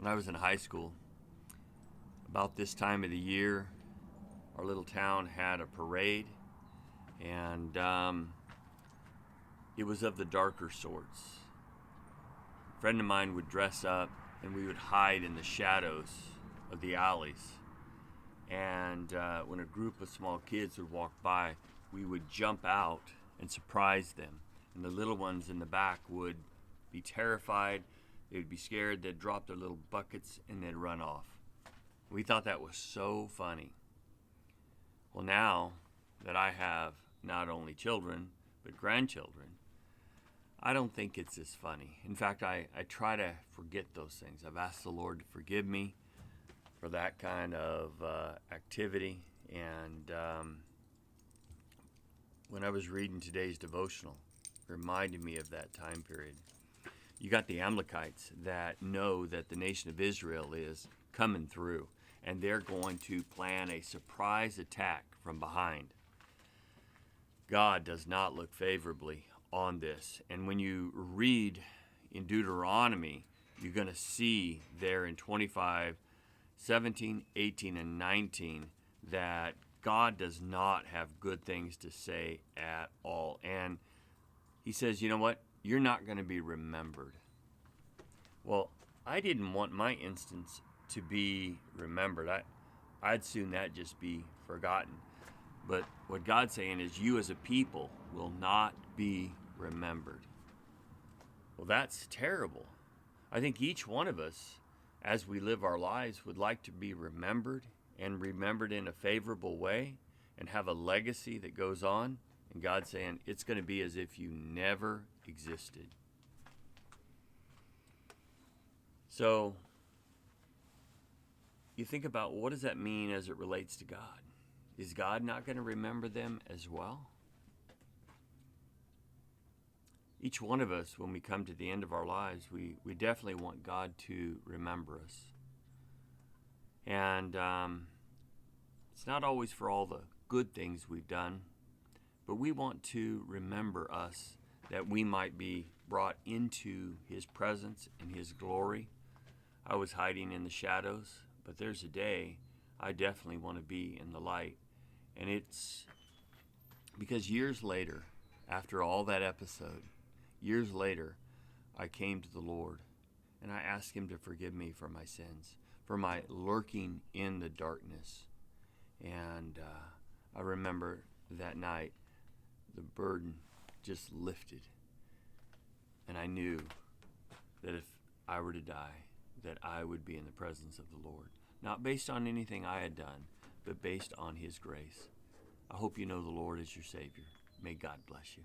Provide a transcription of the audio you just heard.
When I was in high school, about this time of the year, our little town had a parade, and it was of the darker sorts. A friend of mine would dress up, and we would hide in the shadows of the alleys. And when a group of small kids would walk by, we would jump out and surprise them. And the little ones in the back would be terrified. They would be scared. They'd drop their little buckets and they'd run off. We thought that was so funny. Well, now that I have not only children, but grandchildren, I don't think it's as funny. In fact, I try to forget those things. I've asked the Lord to forgive me for that kind of activity. And when I was reading today's devotional, it reminded me of that time period. You got the Amalekites that know that the nation of Israel is coming through, and they're going to plan a surprise attack from behind. God does not look favorably on this. And when you read in Deuteronomy, you're going to see there in 25, 17, 18, and 19 that God does not have good things to say at all. And he says, you know what? You're not going to be remembered. Well, I didn't want my instance to be remembered. I'd soon that just be forgotten. But what God's saying is you as a people will not be remembered. Well, that's terrible. I think each one of us, as we live our lives, would like to be remembered and remembered in a favorable way and have a legacy that goes on. And God's saying it's going to be as if you never existed. So you think about, what does that mean as it relates to God? Is God not going to remember them as well? Each one of us, when we come to the end of our lives, we definitely want God to remember us. And it's not always for all the good things we've done, but we want to remember us that we might be brought into his presence and his glory. I was hiding in the shadows, but there's a day I definitely want to be in the light. And it's because years later, after all that episode, years later, I came to the Lord and I asked him to forgive me for my sins, for my lurking in the darkness. And I remember that night, the burden just lifted. And I knew that if I were to die, that I would be in the presence of the Lord. Not based on anything I had done, but based on his grace. I hope you know the Lord as your Savior. May God bless you.